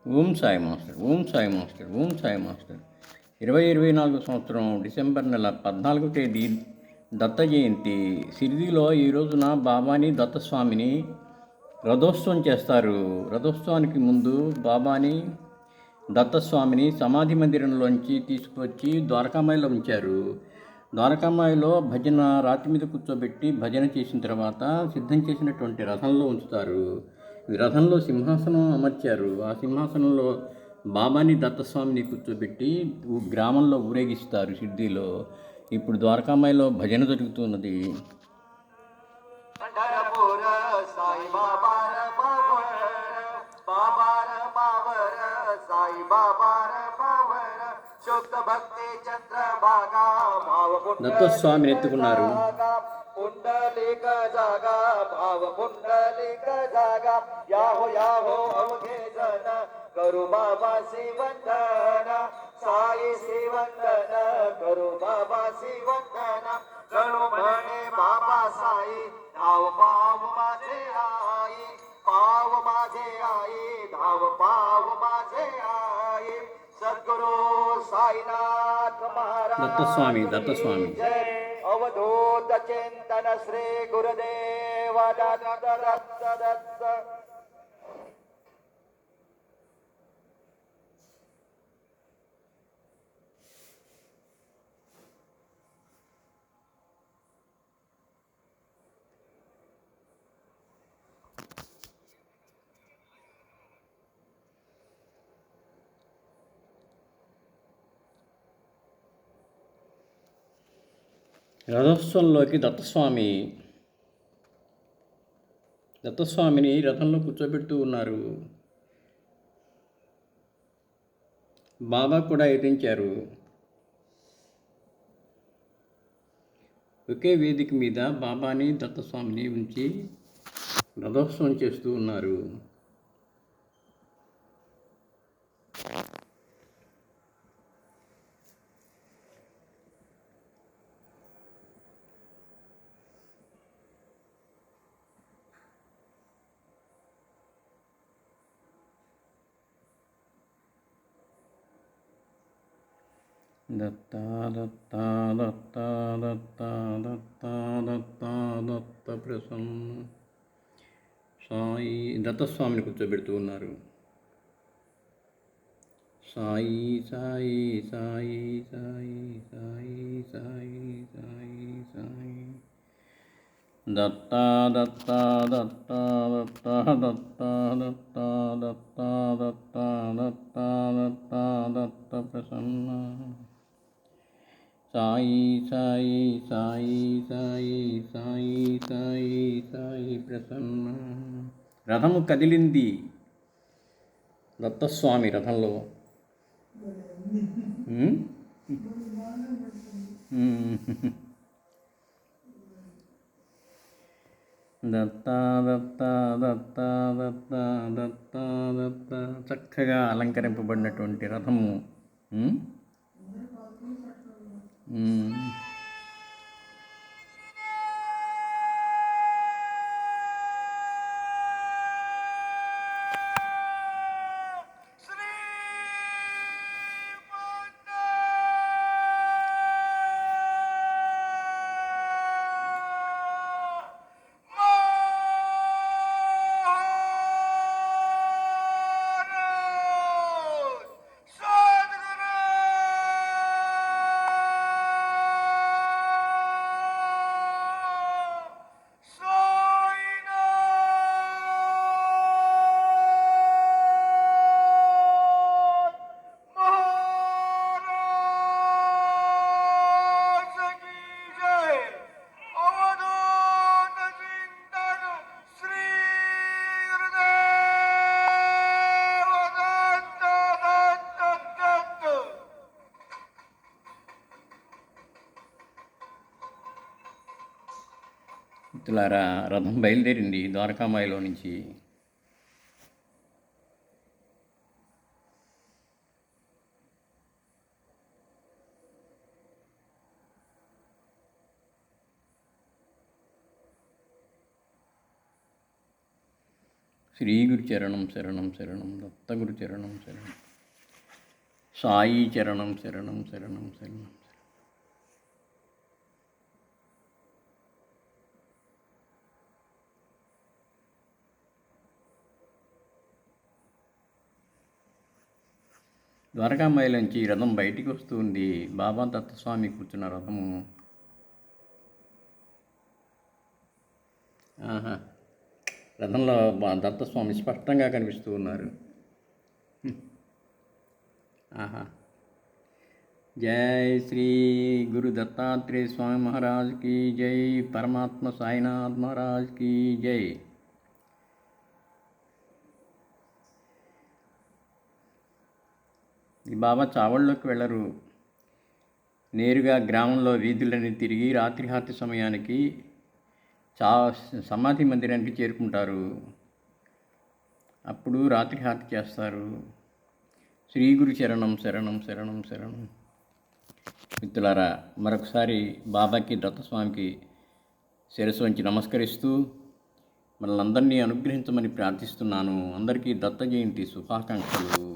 Om Sai master, Om Sai master, Om Sai master. 2024 సంవత్సరం December నెల 14వ తేదీ దత్త జయంతి. షిరిడీలో ఈ రోజున బాబాని దత్తస్వామిని రథోత్సవం చేస్తారు. రథోత్సవానికి ముందు బాబాని దత్తస్వామిని సమాధి మందిరంలోంచి తీసుకువచ్చి ద్వారకామాయిలో ఉంచారు. ద్వారకామాయిలో భజన రాతి మీద కూర్చోబెట్టి భజన చేసిన తర్వాత సిద్ధం చేసినటువంటి రథంలో ఉంచుతారు. ఈ రథంలో సింహాసనం అమర్చారు. ఆ సింహాసనంలో బాబాని దత్తస్వామిని కూర్చోబెట్టి గ్రామంలో ఊరేగిస్తారు షిర్డీలో. ఇప్పుడు ద్వారకామాయిలో భజన జరుగుతున్నది. దత్తస్వామిని ఎత్తుకున్నారు. पुंडलिक जागा भाव पुंडलिक जागा याहो याहो अवघे जन करू बाबासी वंदन साई सी वंदन करू बाबासी वंदन गणू म्हणे बाबा साई धाव पाव माझे आई पाव माझे आई धाव पाव माझे आई सद्गुरु साईनाथ महाराज दत्तस्वामी अवधूत चिंतन श्री गुरुदेव दत्त दत्त दत्त. రథోత్సవంలోకి దత్తస్వామిని రథంలో కూర్చోబెడుతూ ఉన్నారు. బాబా కూడా ఎదించారు. ఒకే వేదిక మీద బాబాని దత్తస్వామిని ఉంచి రథోత్సవం చేస్తూ ఉన్నారు. దత్త దత్త దత్త దత్త దత్త దత్త దత్త ప్రసన్న సాయి. దత్తస్వామిని కూర్చోబెడుతూ ఉన్నారు. సాయి సాయి సాయి సాయి సాయి సాయి సాయి సాయి దత్త దత్త దత్త దత్త దత్త దత్త దత్త దత్త దత్త దత్త దత్త ప్రసన్న సాయి సాయి సాయి సాయి సాయి సాయి సాయి ప్రసన్న. రథము కదిలింది. దత్తస్వామి రథంలో దత్త దత్త దత్త దత్త దత్త దత్త. చక్కగా అలంకరింపబడినటువంటి రథము. మిత్రులారా, రథం బయలుదేరింది ద్వారకామాయిలో నుంచి. శ్రీ గురు చరణం శరణం శరణం, దత్తగురు చరణం శరణం, సాయి చరణం శరణం శరణం శరణం. ద్వారకామాయిలోంచి రథం బయటికి వస్తుంది. బాబా దత్తస్వామి కూర్చున్న రథము. ఆహా, రథంలో దత్తస్వామి స్పష్టంగా కనిపిస్తూ ఉన్నారు. ఆహా, జై శ్రీ గురు దత్తాత్రేయ స్వామి మహారాజ్ की జై, పరమాత్మ సాయినాథ్ మహారాజ్ की జై. ఈ బాబా చావళ్ళలోకి వెళ్ళరు. నేరుగా గ్రామంలో వీధులని తిరిగి రాత్రి హారతి సమయానికి సమాధి మందిరానికి చేరుకుంటారు. అప్పుడు రాత్రి హారతి చేస్తారు. శ్రీ గురు చరణం శరణం శరణం శరణం. మిత్రులారా, మరొకసారి బాబాకి దత్తస్వామికి శిరస్సు వంచి నమస్కరిస్తూ మనల్ని అందరినీ అనుగ్రహించమని ప్రార్థిస్తున్నాను. అందరికీ దత్త జయంతి శుభాకాంక్షలు.